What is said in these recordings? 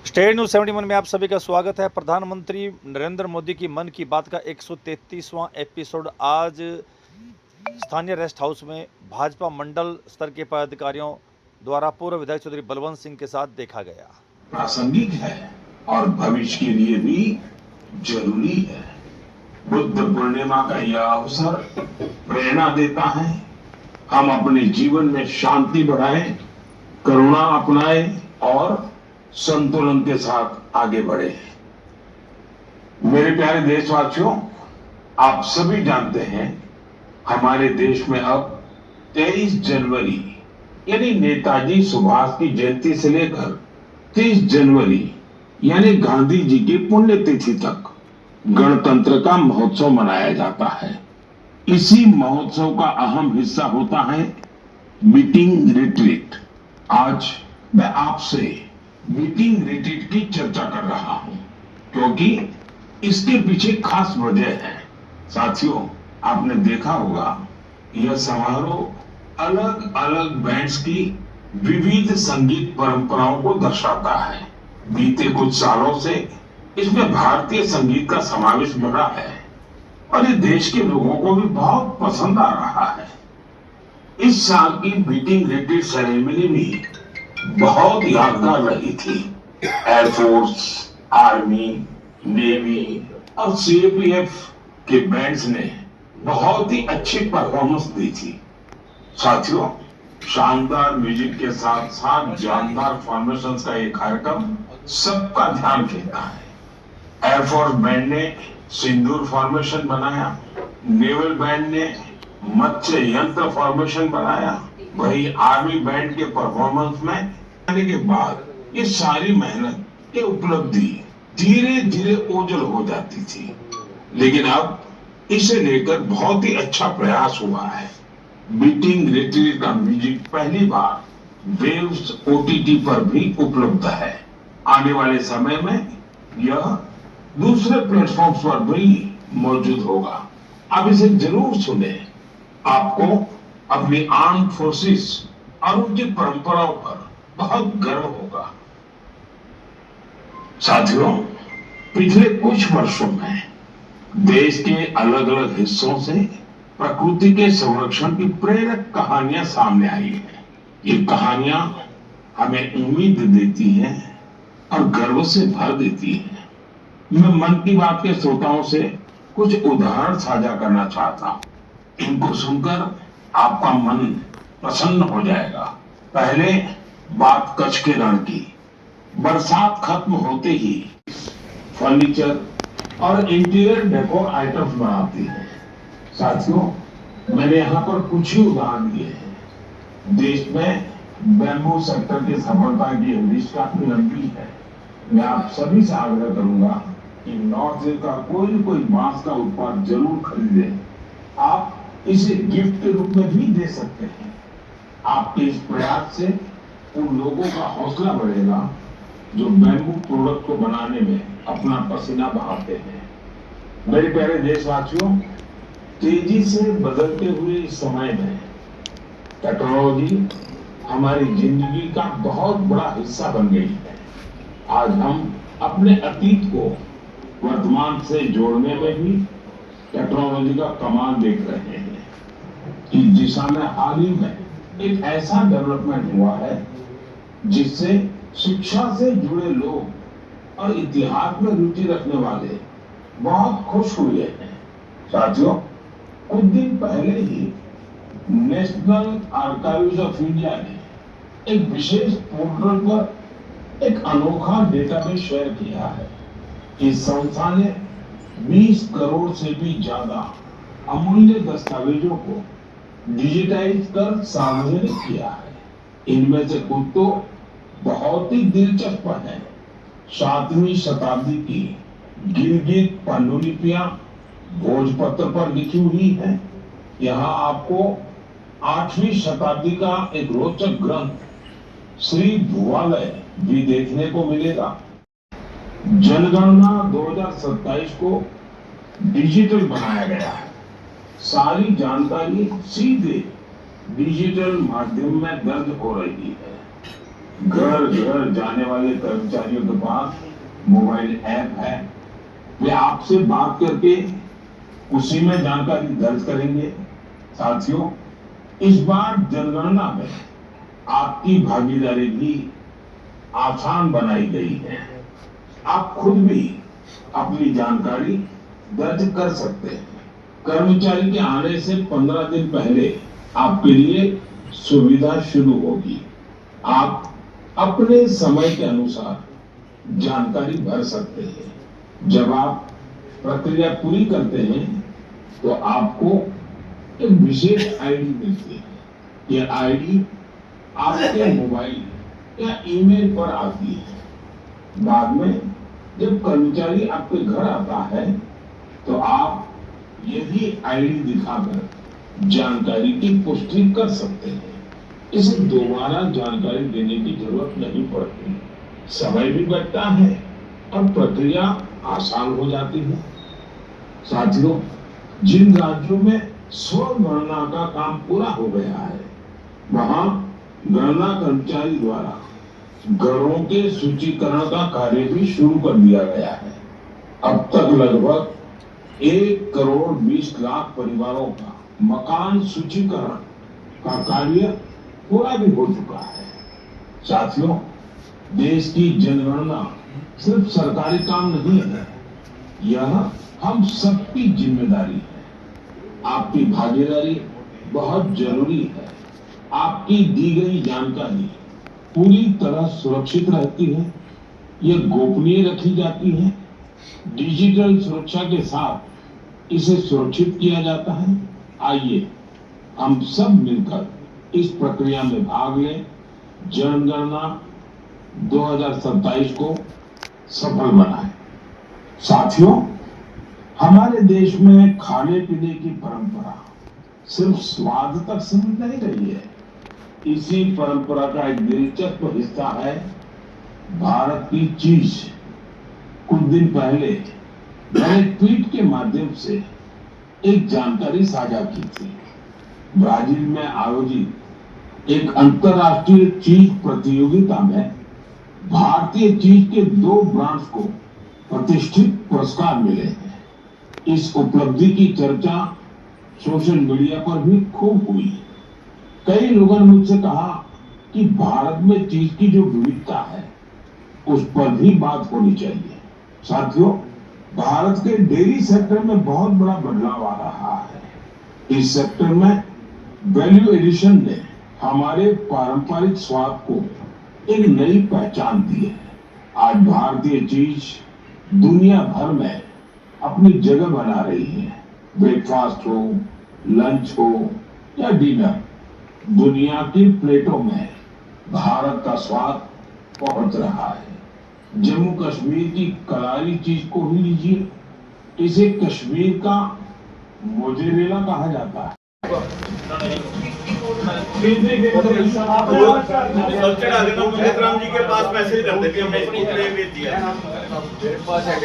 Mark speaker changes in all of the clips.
Speaker 1: State news 71 में आप सभी का स्वागत है। प्रधानमंत्री नरेंद्र मोदी की मन की बात का 133वां एपिसोड आज स्थानीय रेस्ट हाउस में भाजपा मंडल स्तर के पदाधिकारियों द्वारा पूर्व विधायक चौधरी बलवंत सिंह के साथ देखा गया।
Speaker 2: प्रासंगिक है और भविष्य के लिए भी जरूरी है। बुद्ध पूर्णिमा का यह अवसर प्रेरणा देता है। हम अपने जीवन में शांति बढ़ाएं, करुणा अपनाएं और संतुलन के साथ आगे बढ़े। मेरे प्यारे देशवासियों, आप सभी जानते हैं हमारे देश में अब 23 जनवरी यानी नेताजी सुभाष की जयंती से लेकर 30 जनवरी यानी गांधी जी की पुण्यतिथि तक गणतंत्र का महोत्सव मनाया जाता है। इसी महोत्सव का अहम हिस्सा होता है मीटिंग रिट्रीट। आज मैं आपसे मीटिंग रिट्रीट की चर्चा कर रहा हूं क्योंकि इसके पीछे खास वजह है। साथियों, आपने देखा होगा यह समारोह अलग अलग बैंड्स की विविध संगीत परंपराओं को दर्शाता है। बीते कुछ सालों से इसमें भारतीय संगीत का समावेश बढ़ा है और ये देश के लोगों को भी बहुत पसंद आ रहा है। इस साल की मीटिंग रिट्रीट सेरेमनी भी बहुत यादगार रही थी। एयरफोर्स, आर्मी, नेवी और सीएपीएफ के बैंड्स ने बहुत ही अच्छी परफॉर्मेंस दी थी। साथियों, शानदार म्यूजिक के साथ साथ जानदार फॉर्मेशंस का एक कार्यक्रम सबका ध्यान खींचता है। एयरफोर्स बैंड ने सिंदूर फॉर्मेशन बनाया, नेवल बैंड ने मत्स्य यंत्र फॉर्मेशन बनाया, वही आर्मी बैंड के परफॉर्मेंस में आने के बाद ये सारी मेहनत की उपलब्धि धीरे धीरे ओझल हो जाती थी, लेकिन अब इसे लेकर बहुत ही अच्छा प्रयास हुआ है। मीटिंग रिट्रीट का म्यूजिक पहली बार वेव्स ओटीटी पर भी उपलब्ध है। आने वाले समय में यह दूसरे प्लेटफॉर्म्स पर भी मौजूद होगा। आप इसे जरूर सुने। आपको अपनी आर्म्ड फोर्सेस और उनकी परंपराओं पर बहुत गर्व होगा। साथियों, पिछले कुछ वर्षों में देश के अलग अलग हिस्सों से प्रकृति के संरक्षण की प्रेरक कहानियां सामने आई हैं। ये कहानियां हमें उम्मीद देती हैं और गर्व से भर देती हैं। मैं मन की बात के श्रोताओं से कुछ उदाहरण साझा करना चाहता हूं। इनको सुनकर आपका मन प्रसन्न हो जाएगा। पहले बात कच्छ के रण की। बरसात खत्म होते ही फर्नीचर और इंटीरियर डेकोर आइटम्स बनाती है। साथियों, मैंने यहाँ पर कुछ ही उदाहरण दिए हैं। देश में बैम्बू सेक्टर की सफलता की लिस्ट काफी लंबी है। मैं आप सभी से आग्रह करूंगा कि नॉर्थ ईस्ट का कोई न कोई बांस का उत्पाद जरूर खरीदें। आप इसे गिफ्ट के रूप में भी दे सकते हैं। आपके इस प्रयास से उन लोगों का हौसला बढ़ेगा जो बैम्बू प्रोडक्ट को बनाने में अपना पसीना बहाते हैं। मेरे प्यारे देशवासियों, तेजी से बदलते हुए इस समय में टेक्नोलॉजी हमारी जिंदगी का बहुत बड़ा हिस्सा बन गई है। आज हम अपने अतीत को वर्तमान से जोड़ने में भी टेक्नोलॉजी का कमाल देख रहे हैं। इस दिशा में हाल ही में एक ऐसा डेवलपमेंट हुआ है जिससे शिक्षा से जुड़े लोग और इतिहास में रुचि रखने वाले बहुत खुश हुए हैं। साथियों, कुछ दिन पहले ही नेशनल आर्काइव्स ऑफ इंडिया ने एक विशेष पोर्टल पर एक अनोखा डेटाबेस शेयर किया है। इस संस्था ने 20 करोड़ से भी ज्यादा अमूल्य दस्तावेजों को डिजिटाइज कर सार्वजनिक किया है। इनमें से कुछ तो बहुत ही दिलचस्प है। 7वीं शताब्दी की गिरगित पांडुलिपियां भोजपत्र पर लिखी हुई है। यहाँ आपको 8वीं शताब्दी का एक रोचक ग्रंथ श्री भुवालय भी देखने को मिलेगा। जनगणना 2027 को डिजिटल बनाया गया है। सारी जानकारी सीधे डिजिटल माध्यम में दर्ज हो रही है। घर घर जाने वाले कर्मचारियों के पास मोबाइल ऐप है। वे आपसे बात करके उसी में जानकारी दर्ज करेंगे। साथियों, इस बार जनगणना में आपकी भागीदारी भी आसान बनाई गई है। आप खुद भी अपनी जानकारी दर्ज कर सकते हैं। कर्मचारी के आने से 15 दिन पहले आपके लिए सुविधा शुरू होगी। आप अपने समय के अनुसार जानकारी भर सकते हैं। जब आप प्रक्रिया पूरी करते हैं तो आपको एक विशेष आईडी मिलती है। यह आईडी आपके मोबाइल या ईमेल पर आती है। बाद में जब कर्मचारी आपके घर आता है तो आप यही आईडी दिखाकर जानकारी की पुष्टि कर सकते हैं। इसे दोबारा जानकारी देने की जरूरत नहीं पड़ती। समय भी बचता है और प्रक्रिया आसान हो जाती है। साथियों, जिन राज्यों में स्व गणना का काम पूरा हो गया है, वहां गणना कर्मचारी द्वारा घरों के सूचीकरण का कार्य भी शुरू कर दिया गया है। अब तक लगभग 1,20,00,000 परिवारों का मकान सूचीकरण का कार्य पूरा भी हो चुका है। साथियों, देश की जनगणना सिर्फ सरकारी काम नहीं है, यह हम सबकी जिम्मेदारी है। आपकी भागीदारी बहुत जरूरी है। आपकी दी गई जानकारी पूरी तरह सुरक्षित रहती है, यह गोपनीय रखी जाती है। डिजिटल सुरक्षा के साथ इसे सुरक्षित किया जाता है। आइए हम सब मिलकर इस प्रक्रिया में भाग लें। जनगणना 2027 को सफल बनाएं। साथियों, हमारे देश में खाने पीने की परंपरा सिर्फ स्वाद तक सीमित नहीं रही है। इसी परंपरा का एक दिलचस्प हिस्सा है भारत की चीज। कुछ दिन पहले मैंने ट्वीट के माध्यम से एक जानकारी साझा की थी। ब्राजील में आयोजित एक अंतर्राष्ट्रीय चीज प्रतियोगिता में भारतीय चीज के 2 ब्रांड्स को प्रतिष्ठित पुरस्कार मिले हैं। इस उपलब्धि की चर्चा सोशल मीडिया पर भी खूब हुई। कई लोगों ने मुझसे कहा कि भारत में चीज की जो विविधता है उस पर भी बात होनी चाहिए। साथियों, भारत के डेयरी सेक्टर में बहुत बड़ा बदलाव आ रहा है। इस सेक्टर में वैल्यू एडिशन ने हमारे पारंपरिक स्वाद को एक नई पहचान दी है। आज भारतीय चीज दुनिया भर में अपनी जगह बना रही है। ब्रेकफास्ट हो, लंच हो या डिनर, दुनिया की प्लेटों में भारत का स्वाद पहुंच रहा है। जम्मू कश्मीर की कलारी चीज को ही लीजिए, इसे कश्मीर का मोजेरेला कहा जाता है।
Speaker 3: राम जी के पास मैसेज कर देते हमने इसको भेज दिया।
Speaker 4: मेरे पास है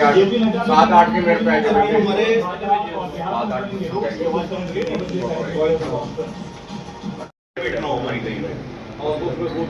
Speaker 4: 7-8 के मेरे पैसे
Speaker 3: हमारे 7-8 हमारी कहीं में और उसमें